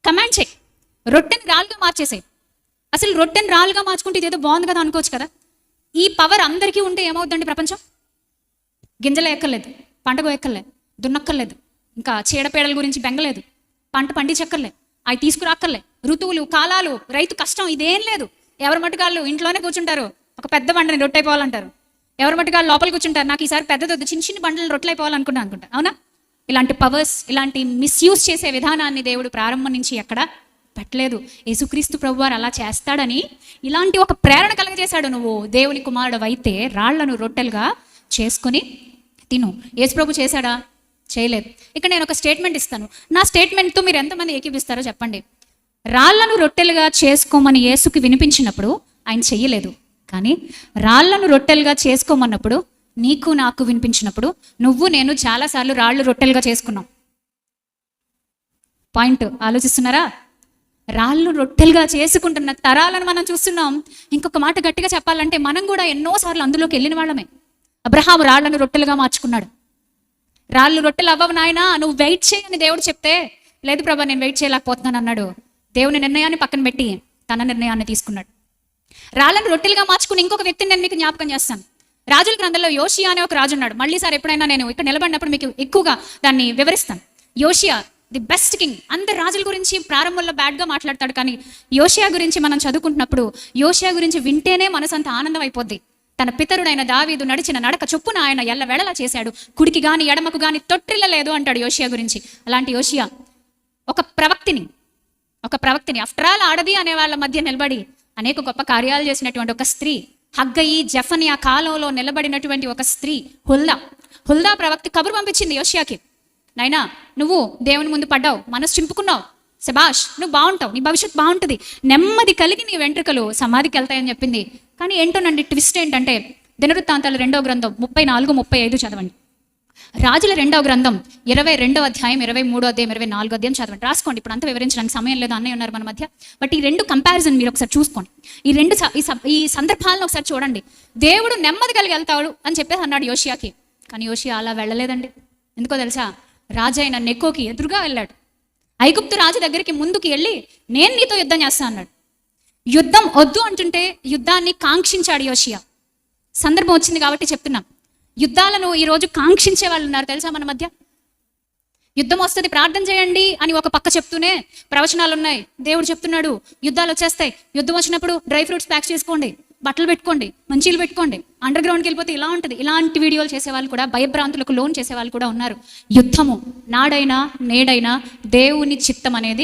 Command చేయి, రొట్టెని రాళ్ళుగా మార్చేసాయి. అసలు రొట్టెని రాళ్ళుగా మార్చుకుంటే ఇదేదో బాగుంది కదా అనుకోవచ్చు కదా. ఈ పవర్ అందరికీ ఉంటే ఏమవుతుందండి ప్రపంచం? గింజలు ఎక్కర్లేదు, పంటగో ఎక్కర్లేదు, దున్నక్కర్లేదు, ఇంకా చీడపీడల గురించి బెంగలేదు, పంట పండించక్కర్లే, అవి తీసుకురాక్కర్లే, ఋతువులు కాలాలు, రైతు కష్టం ఇదేం లేదు. ఎవరి మటుకాళ్ళు ఇంట్లోనే కూర్చుంటారు, ఒక పెద్ద బండని రొట్టెయిపోవాలంటారు. ఎవరి మటుకాళ్ళు లోపల కూర్చుంటారు, నాకు ఈసారి పెద్దదొద్దు, చిన్న చిన్న బండలు రొట్టెలైపోవాలనుకుంటా అవునా? ఇలాంటి పవర్స్, ఇలాంటి మిస్యూజ్ చేసే విధానాన్ని దేవుడు ప్రారంభం నుంచి ఎక్కడ పెట్టలేదు. యేసుక్రీస్తు ప్రభువారు అలా చేస్తాడని ఇలాంటి ఒక ప్రేరణ కలగజేశాడు. నువ్వు దేవుని కుమారుడు అయితే రాళ్లను రొట్టెలుగా చేసుకొని తిను. యేసు ప్రభు చేశాడా? చేయలేదు. ఇక నేను ఒక స్టేట్మెంట్ ఇస్తాను. నా స్టేట్మెంట్తో మీరు ఎంతమంది ఏకీపిస్తారో చెప్పండి. రాళ్లను రొట్టెలుగా చేసుకోమని యేసుకి వినిపించినప్పుడు ఆయన చెయ్యలేదు. కానీ రాళ్లను రొట్టెలుగా చేసుకోమన్నప్పుడు నీకు నాకు వినిపించినప్పుడు నువ్వు నేను చాలాసార్లు రాళ్ళు రొట్టెలుగా చేసుకున్నాం. పాయింట్ ఆలోచిస్తున్నారా? రాళ్ళు రొట్టెలుగా చేసుకుంటున్న తరాలను మనం చూస్తున్నాం. ఇంకొక మాట గట్టిగా చెప్పాలంటే మనం కూడా ఎన్నోసార్లు అందులోకి వెళ్ళిన వాళ్ళమే. అబ్రహాము రాళ్లను రొట్టెలుగా మార్చుకున్నాడు. రాళ్ళు రొట్టెలు అవ్వవు నాయనా, నువ్వు వెయిట్ చేయని దేవుడు చెప్తే, లేదు ప్రభా నేను వెయిట్ చేయలేకపోతున్నాను అన్నాడు. దేవుని నిర్ణయాన్ని పక్కన పెట్టి తన నిర్ణయాన్ని తీసుకున్నాడు. రాళ్ళను రొట్టెలుగా మార్చుకుని ఇంకొక వ్యక్తిని నేను మీకు జ్ఞాపకం చేస్తాను. రాజుల గ్రంథంలో యోషియా అనే ఒక రాజు ఉన్నాడు. మళ్ళీ సార్ ఎప్పుడైనా నేను ఇక్కడ నిలబడినప్పుడు మీకు ఎక్కువగా దాన్ని వివరిస్తాను. యోషియా ది బెస్ట్ కింగ్. అందరు రాజుల గురించి ప్రారంభంలో బ్యాడ్గా మాట్లాడతాడు, కానీ యోషియా గురించి మనం చదువుకుంటున్నప్పుడు యోషియా గురించి వింటేనే మనసంత ఆనందం అయిపోద్ది. తన పితరుడైన దావీదు నడిచిన నడక చొప్పున ఆయన ఎల్లవేళలా చేశాడు, కుడికి గాని ఎడమకు గాని తొట్టిల్లలేదు అంటాడు యోషియా గురించి. అలాంటి యోషియా ఒక ప్రవక్తిని ఆఫ్టర్ ఆల్ ఆడది అనే వాళ్ళ మధ్య నిలబడి అనేక గొప్ప కార్యాలు చేసినటువంటి ఒక స్త్రీ, హగ్గయి జఫని ఆ కాలంలో నిలబడినటువంటి ఒక స్త్రీ హుల్దా ప్రవక్తి కబురు పంపించింది యోషియాకి. నైనా నువ్వు దేవుని ముందు పడ్డావు, మనసు చింపుకున్నావు, శబాష్ నువ్వు బాగుంటావు, నీ భవిష్యత్తు బాగుంటుంది, నెమ్మది కలిగి నీ వెంట్రుకలు సమాధికి వెళ్తాయని చెప్పింది. కానీ ఏంటోనండి ట్విస్ట్ ఏంటంటే దినవృత్తాంతాలు 2వ గ్రంథం 34-35 చదవండి. రాజుల 2వ గ్రంథం 22వ అధ్యాయం 23వ అధ్యాయం 24వ అధ్యాయం చదవండి. రాసుకోండి, ఇప్పుడు అంతా వివరించడానికి సమయం లేదు, అన్నయ్య ఉన్నారు మన మధ్య. బట్ ఈ రెండు కంపారిజన్ మీరు ఒకసారి చూసుకోండి. ఈ సందర్భాలను ఒకసారి చూడండి. దేవుడు నెమ్మది కలిగి వెళ్తాడు అని చెప్పేసి అన్నాడు యోషియాకి. కానీ యోషియా అలా వెళ్ళలేదండి. ఎందుకో తెలుసా? రాజైన నెకోకి ఎదురుగా వెళ్ళాడు. ఐగుప్తు రాజు దగ్గరికి ముందుకు వెళ్ళి నేను నీతో యుద్ధం చేస్తా అన్నాడు. యుద్ధం వద్దు అంటుంటే యుద్ధాన్ని కాంక్షించాడు యోషియా. సందర్భం వచ్చింది కాబట్టి చెప్తున్నాం. యుద్ధాలను ఈరోజు కాంక్షించే వాళ్ళు ఉన్నారు తెలుసా మన మధ్య. యుద్ధం వస్తుంది ప్రార్థన చేయండి అని ఒక పక్క చెప్తూనే ప్రవచనాలు ఉన్నాయి. దేవుడు చెప్తున్నాడు యుద్ధాలు వచ్చేస్తాయి, యుద్ధం వచ్చినప్పుడు డ్రై ఫ్రూట్స్ ప్యాక్ చేసుకోండి, బట్టలు పెట్టుకోండి, మంచీలు పెట్టుకోండి, అండర్ గ్రౌండ్కి వెళ్ళిపోతే ఇలా ఉంటుంది. ఇలాంటి వీడియోలు చేసేవాళ్ళు కూడా, భయభ్రాంతులకు లోన్ చేసేవాళ్ళు కూడా ఉన్నారు. యుద్ధము నాడైనా నేడైనా దేవుని చిత్తం అనేది